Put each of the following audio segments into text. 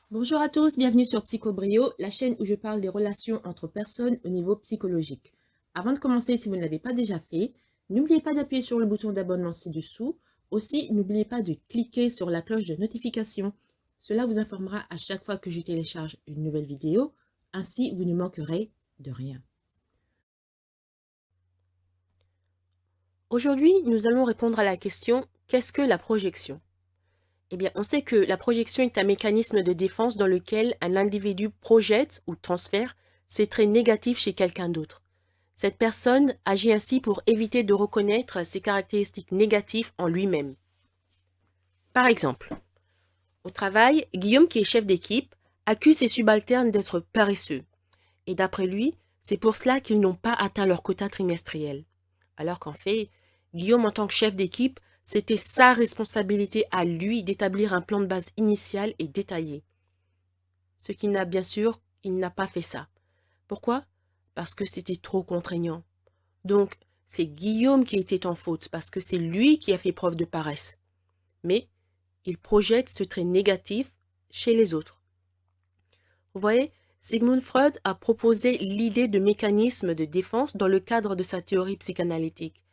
Bonjour à tous, bienvenue sur Psychobrio, la chaîne où je parle des relations entre personnes au niveau psychologique. Avant de commencer, si vous ne l'avez pas déjà fait, n'oubliez pas d'appuyer sur le bouton d'abonnement ci-dessous. Aussi, n'oubliez pas de cliquer sur la cloche de notification. Cela vous informera à chaque fois que je télécharge une nouvelle vidéo. Ainsi, vous ne manquerez de rien. Aujourd'hui, nous allons répondre à la question « Qu'est-ce que la projection ?» Eh bien, on sait que la projection est un mécanisme de défense dans lequel un individu projette ou transfère ses traits négatifs chez quelqu'un d'autre. Cette personne agit ainsi pour éviter de reconnaître ses caractéristiques négatives en lui-même. Par exemple, au travail, Guillaume, qui est chef d'équipe, accuse ses subalternes d'être paresseux. Et d'après lui, c'est pour cela qu'ils n'ont pas atteint leur quota trimestriel. Alors qu'en fait, Guillaume, en tant que chef d'équipe, c'était sa responsabilité à lui d'établir un plan de base initial et détaillé. Ce qu'il n'a bien sûr, il n'a pas fait ça. Pourquoi? Parce que c'était trop contraignant. Donc, c'est Guillaume qui était en faute parce que c'est lui qui a fait preuve de paresse. Mais il projette ce trait négatif chez les autres. Vous voyez, Sigmund Freud a proposé l'idée de mécanisme de défense dans le cadre de sa théorie psychanalytique.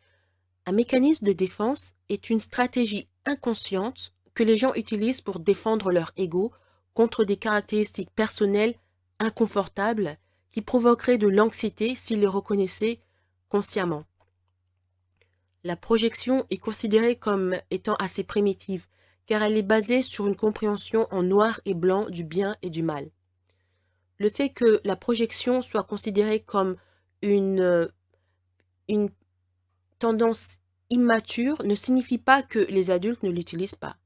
Un mécanisme de défense est une stratégie inconsciente que les gens utilisent pour défendre leur ego contre des caractéristiques personnelles inconfortables qui provoqueraient de l'anxiété s'ils les reconnaissaient consciemment. La projection est considérée comme étant assez primitive, car elle est basée sur une compréhension en noir et blanc du bien et du mal. Le fait que la projection soit considérée comme une, une tendance immature ne signifie pas que les adultes ne l'utilisent pas.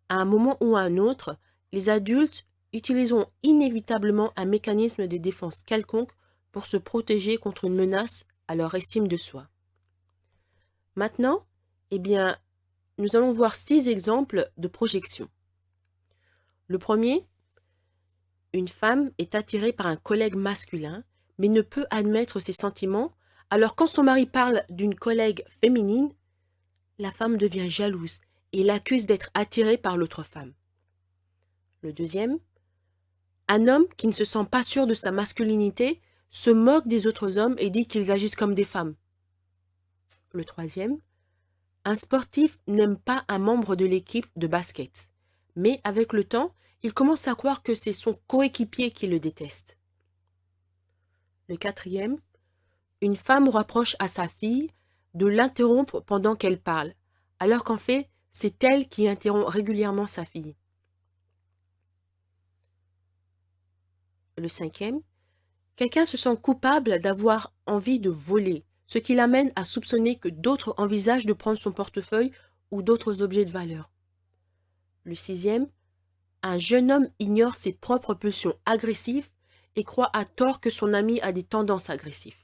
À un moment ou à un autre, les adultes utiliseront inévitablement un mécanisme de défense quelconque pour se protéger contre une menace à leur estime de soi. Maintenant, eh bien, nous allons voir 6 exemples de projection. Le premier, une femme est attirée par un collègue masculin, mais ne peut admettre ses sentiments, alors quand son mari parle d'une collègue féminine, la femme devient jalouse et l'accuse d'être attirée par l'autre femme. Le deuxième, un homme qui ne se sent pas sûr de sa masculinité se moque des autres hommes et dit qu'ils agissent comme des femmes. Le troisième, un sportif n'aime pas un membre de l'équipe de basket, mais avec le temps, il commence à croire que c'est son coéquipier qui le déteste. Le quatrième, une femme reproche à sa fille de l'interrompre pendant qu'elle parle, alors qu'en fait, c'est elle qui interrompt régulièrement sa fille. Le cinquième, quelqu'un se sent coupable d'avoir envie de voler, ce qui l'amène à soupçonner que d'autres envisagent de prendre son portefeuille ou d'autres objets de valeur. Le sixième, un jeune homme ignore ses propres pulsions agressives et croit à tort que son ami a des tendances agressives.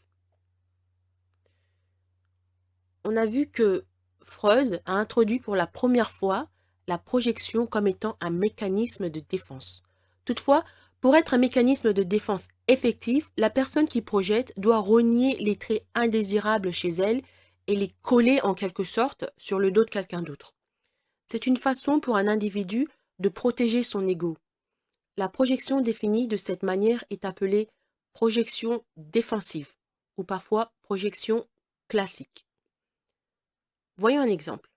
On a vu que Freud a introduit pour la première fois la projection comme étant un mécanisme de défense. Toutefois, pour être un mécanisme de défense effectif, la personne qui projette doit renier les traits indésirables chez elle et les coller en quelque sorte sur le dos de quelqu'un d'autre. C'est une façon pour un individu de protéger son ego. La projection définie de cette manière est appelée projection défensive ou parfois projection classique. Voyons un exemple.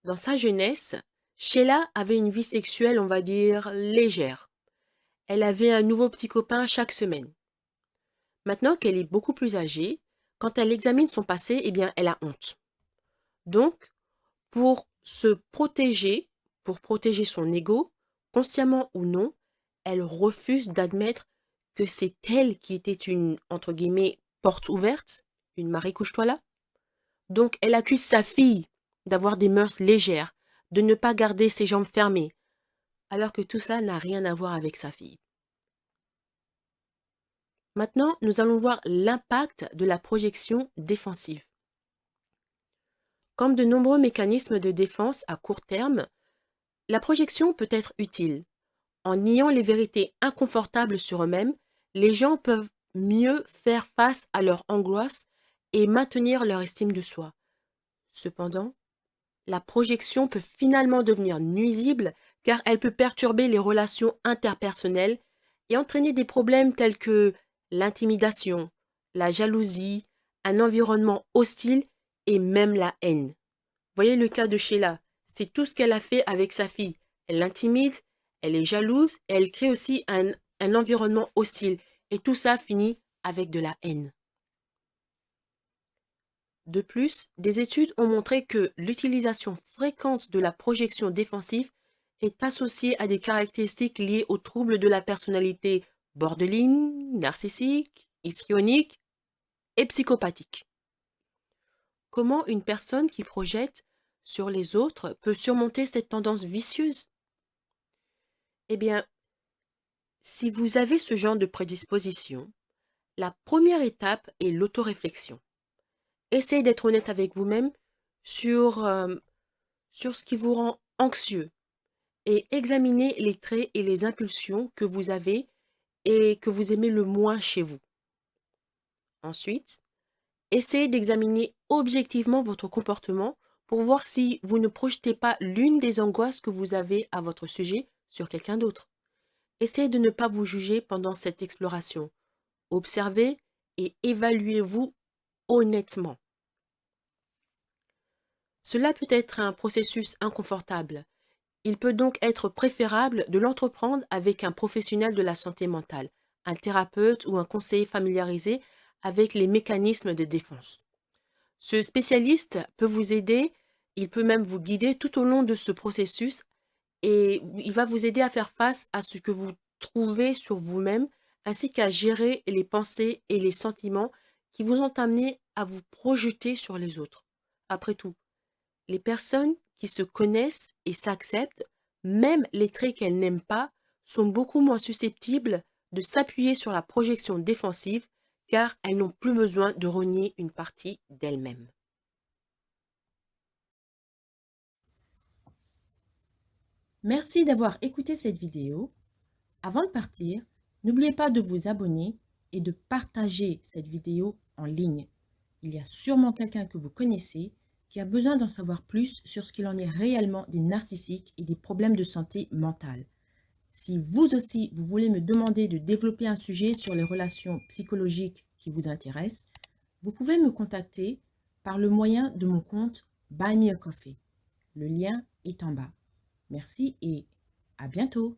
Dans sa jeunesse, Sheila avait une vie sexuelle, on va dire, légère. Elle avait un nouveau petit copain chaque semaine. Maintenant qu'elle est beaucoup plus âgée, quand elle examine son passé, eh bien, elle a honte. Donc, pour se protéger, pour protéger son ego, consciemment ou non, elle refuse d'admettre que c'est elle qui était une, entre guillemets, porte ouverte, une Marie couche-toi là. Donc, elle accuse sa fille d'avoir des mœurs légères, de ne pas garder ses jambes fermées, alors que tout ça n'a rien à voir avec sa fille. Maintenant, nous allons voir l'impact de la projection défensive. Comme de nombreux mécanismes de défense à court terme, la projection peut être utile. En niant les vérités inconfortables sur eux-mêmes, les gens peuvent mieux faire face à leur angoisse et maintenir leur estime de soi. Cependant, la projection peut finalement devenir nuisible car elle peut perturber les relations interpersonnelles et entraîner des problèmes tels que l'intimidation, la jalousie, un environnement hostile et même la haine. Voyez le cas de Sheila, c'est tout ce qu'elle a fait avec sa fille. Elle l'intimide, elle est jalouse et elle crée aussi un environnement hostile. Et tout ça finit avec de la haine. De plus, des études ont montré que l'utilisation fréquente de la projection défensive est associée à des caractéristiques liées aux troubles de la personnalité borderline, narcissique, histrionique et psychopathique. Comment une personne qui projette sur les autres peut surmonter cette tendance vicieuse? Eh bien, si vous avez ce genre de prédisposition, la première étape est l'autoréflexion. Essayez d'être honnête avec vous-même sur, sur ce qui vous rend anxieux et examinez les traits et les impulsions que vous avez et que vous aimez le moins chez vous. Ensuite, essayez d'examiner objectivement votre comportement pour voir si vous ne projetez pas l'une des angoisses que vous avez à votre sujet sur quelqu'un d'autre. Essayez de ne pas vous juger pendant cette exploration. Observez et évaluez-vous honnêtement. Cela peut être un processus inconfortable. Il peut donc être préférable de l'entreprendre avec un professionnel de la santé mentale, un thérapeute ou un conseiller familiarisé avec les mécanismes de défense. Ce spécialiste peut vous aider, il peut même vous guider tout au long de ce processus et il va vous aider à faire face à ce que vous trouvez sur vous-même ainsi qu'à gérer les pensées et les sentiments qui vous ont amené à vous projeter sur les autres. Après tout, les personnes qui se connaissent et s'acceptent, même les traits qu'elles n'aiment pas, sont beaucoup moins susceptibles de s'appuyer sur la projection défensive car elles n'ont plus besoin de renier une partie d'elles-mêmes. Merci d'avoir écouté cette vidéo. Avant de partir, n'oubliez pas de vous abonner et de partager cette vidéo en ligne. Il y a sûrement quelqu'un que vous connaissez qui a besoin d'en savoir plus sur ce qu'il en est réellement des narcissiques et des problèmes de santé mentale. Si vous aussi, vous voulez me demander de développer un sujet sur les relations psychologiques qui vous intéressent, vous pouvez me contacter par le moyen de mon compte Buy Me a Coffee. Le lien est en bas. Merci et à bientôt.